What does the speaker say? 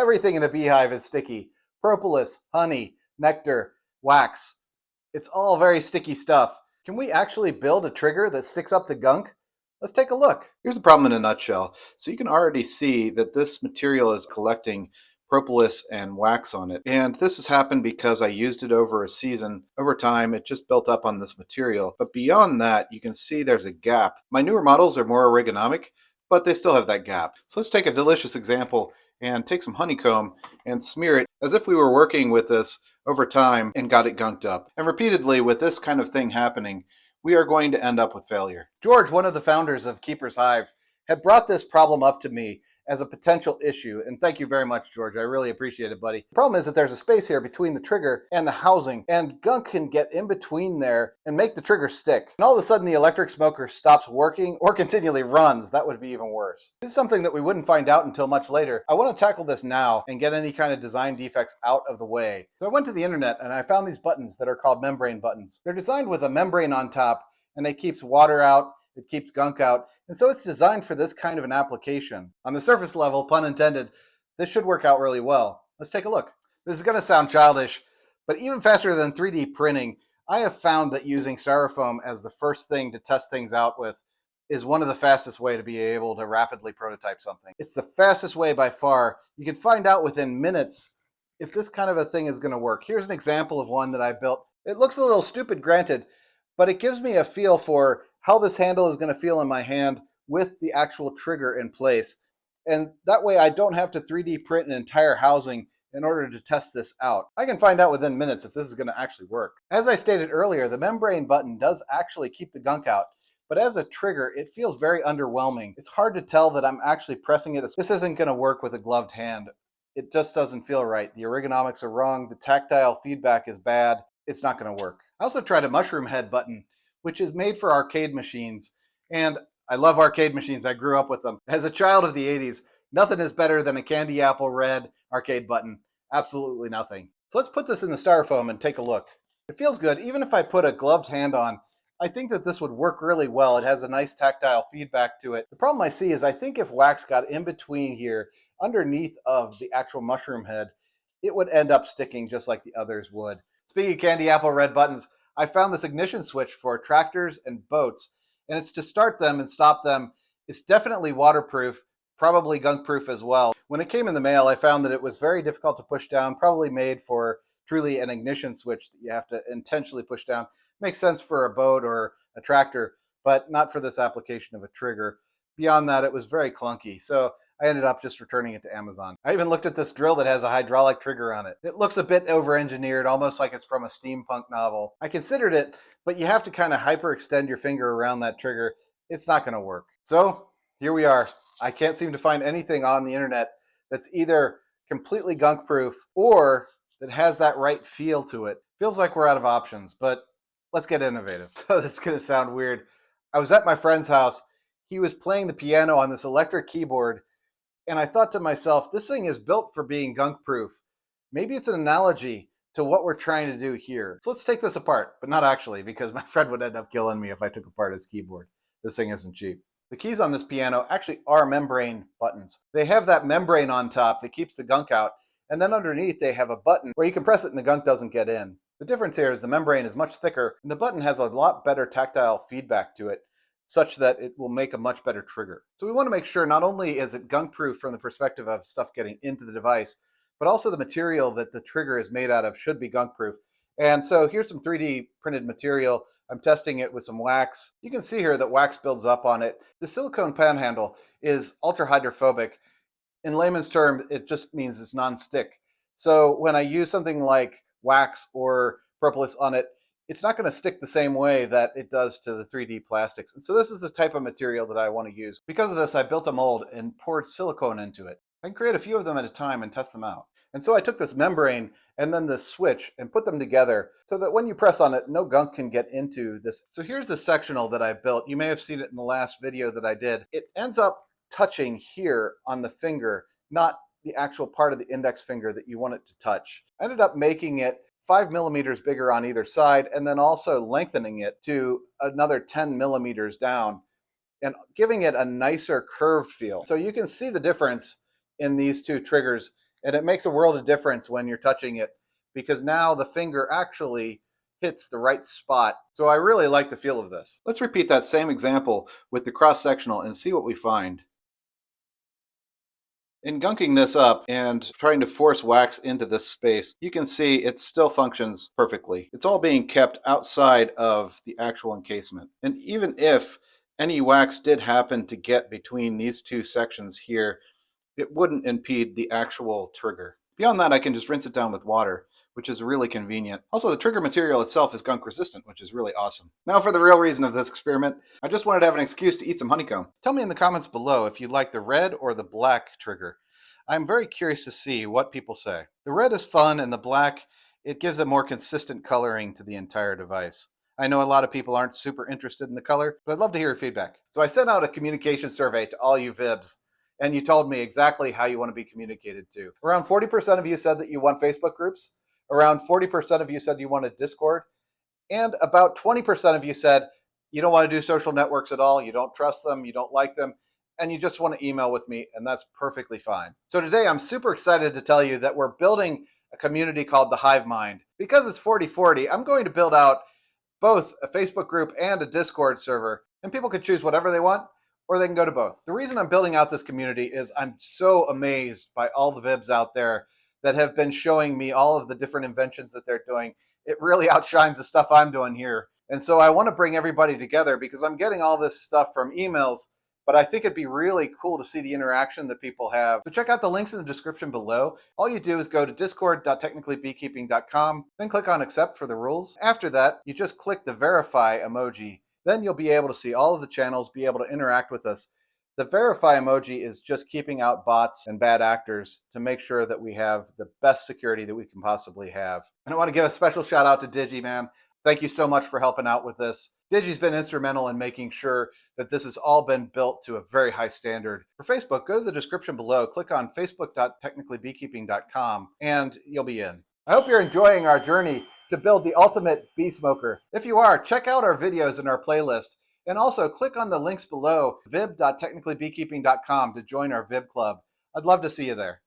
Everything in a beehive is sticky. Propolis, honey, nectar, wax. It's all very sticky stuff. Can we actually build a trigger that sticks up to gunk? Let's take a look. Here's the problem in a nutshell. So you can already see that this material is collecting propolis and wax on it. And this has happened because I used it over a season. Over time, it just built up on this material. But beyond that, you can see there's a gap. My newer models are more ergonomic, but they still have that gap. So let's take a delicious example and take some honeycomb and smear it as if we were working with this over time and got it gunked up. And repeatedly, with this kind of thing happening, we are going to end up with failure. George, one of the founders of Keeper's Hive, had brought this problem up to me as a potential issue. And thank you very much, George. I really appreciate it, buddy. The problem is that there's a space here between the trigger and the housing, and gunk can get in between there and make the trigger stick. And all of a sudden, the electric smoker stops working or continually runs. That would be even worse. This is something that we wouldn't find out until much later. I want to tackle this now and get any kind of design defects out of the way. So I went to the internet and I found these buttons that are called membrane buttons. They're designed with a membrane on top, and it keeps water out, it keeps gunk out, and so it's designed for this kind of an application. On the surface level, pun intended, this should work out really well. Let's take a look. This is going to sound childish, but even faster than 3D printing, I have found that using styrofoam as the first thing to test things out with is one of the fastest way to be able to rapidly prototype something. It's the fastest way by far. You can find out within minutes if this kind of a thing is going to work. Here's an example of one that I built. It looks a little stupid, granted, but it gives me a feel for how this handle is going to feel in my hand with the actual trigger in place. And that way I don't have to 3D print an entire housing in order to test this out. I can find out within minutes if this is going to actually work. As I stated earlier, the membrane button does actually keep the gunk out, but as a trigger, it feels very underwhelming. It's hard to tell that I'm actually pressing it. This isn't going to work with a gloved hand. It just doesn't feel right. The ergonomics are wrong. The tactile feedback is bad. It's not going to work. I also tried a mushroom head button, which is made for arcade machines. And I love arcade machines. I grew up with them. As a child of the 80s, nothing is better than a candy apple red arcade button. Absolutely nothing. So let's put this in the styrofoam and take a look. It feels good. Even if I put a gloved hand on, I think that this would work really well. It has a nice tactile feedback to it. The problem I see is I think if wax got in between here, underneath of the actual mushroom head, it would end up sticking just like the others would. Speaking of candy apple red buttons, I found this ignition switch for tractors and boats, and it's to start them and stop them. It's definitely waterproof, probably gunk-proof as well. When it came in the mail, I found that it was very difficult to push down, probably made for truly an ignition switch that you have to intentionally push down. Makes sense for a boat or a tractor, but not for this application of a trigger. Beyond that, it was very clunky. So I ended up just returning it to Amazon. I even looked at this drill that has a hydraulic trigger on it. It looks a bit over-engineered, almost like it's from a steampunk novel. I considered it, but you have to kind of hyperextend your finger around that trigger. It's not going to work. So here we are. I can't seem to find anything on the internet that's either completely gunk-proof or that has that right feel to it. Feels like we're out of options, but let's get innovative. So this is going to sound weird. I was at my friend's house. He was playing the piano on this electric keyboard, and I thought to myself, this thing is built for being gunk-proof. Maybe it's an analogy to what we're trying to do here. So let's take this apart, but not actually, because my friend would end up killing me if I took apart his keyboard. This thing isn't cheap. The keys on this piano actually are membrane buttons. They have that membrane on top that keeps the gunk out, and then underneath they have a button where you can press it and the gunk doesn't get in. The difference here is the membrane is much thicker, and the button has a lot better tactile feedback to it, such that it will make a much better trigger. So we want to make sure not only is it gunk-proof from the perspective of stuff getting into the device, but also the material that the trigger is made out of should be gunk-proof. And so here's some 3D printed material. I'm testing it with some wax. You can see here that wax builds up on it. The silicone pan handle is ultra hydrophobic. In layman's term, it just means it's non-stick. So when I use something like wax or propolis on it, it's not going to stick the same way that it does to the 3D plastics. And so this is the type of material that I want to use. Because of this, I built a mold and poured silicone into it. I can create a few of them at a time and test them out. And so I took this membrane and then this switch and put them together so that when you press on it, no gunk can get into this. So here's the sectional that I built. You may have seen it in the last video that I did. It ends up touching here on the finger, not the actual part of the index finger that you want it to touch. I ended up making it 5 millimeters bigger on either side, and then also lengthening it to another 10 millimeters down and giving it a nicer curved feel. So you can see the difference in these two triggers And it makes a world of difference when you're touching it, because now the finger actually hits the right spot. So I really like the feel of this. Let's repeat that same example with the cross-sectional and see what we find. In gunking this up and trying to force wax into this space, you can see it still functions perfectly. It's all being kept outside of the actual encasement. And even if any wax did happen to get between these two sections here, it wouldn't impede the actual trigger. Beyond that, I can just rinse it down with water, which is really convenient. Also, the trigger material itself is gunk resistant, which is really awesome. Now for the real reason of this experiment, I just wanted to have an excuse to eat some honeycomb. Tell me in the comments below if you like the red or the black trigger. I'm very curious to see what people say. The red is fun, and the black, it gives a more consistent coloring to the entire device. I know a lot of people aren't super interested in the color, but I'd love to hear your feedback. So I sent out a communication survey to all you VIBs, and you told me exactly how you want to be communicated to. Around 40% of you said that you want Facebook groups. Around 40% of you said you wanted Discord. And about 20% of you said you don't want to do social networks at all, you don't trust them, you don't like them, and you just want to email with me, and that's perfectly fine. So today I'm super excited to tell you that we're building a community called the HiveMind. Because it's 40/40, I'm going to build out both a Facebook group and a Discord server, and people can choose whatever they want, or they can go to both. The reason I'm building out this community is I'm so amazed by all the VIBs out there that have been showing me all of the different inventions that they're doing. It really outshines the stuff I'm doing here. And so I want to bring everybody together because I'm getting all this stuff from emails, but I think it'd be really cool to see the interaction that people have. So check out the links in the description below. All you do is go to discord.technicallybeekeeping.com, then click on accept for the rules. After that, you just click the verify emoji. Then you'll be able to see all of the channels, be able to interact with us. The verify emoji is just keeping out bots and bad actors to make sure that we have the best security that we can possibly have. And I want to give a special shout out to Digi, man. Thank you so much for helping out with this. Digi's been instrumental in making sure that this has all been built to a very high standard. For Facebook, go to the description below, click on facebook.technicallybeekeeping.com, and you'll be in. I hope you're enjoying our journey to build the ultimate bee smoker. If you are, check out our videos in our playlist, and also click on the links below, vib.technicallybeekeeping.com, to join our VIB club. I'd love to see you there.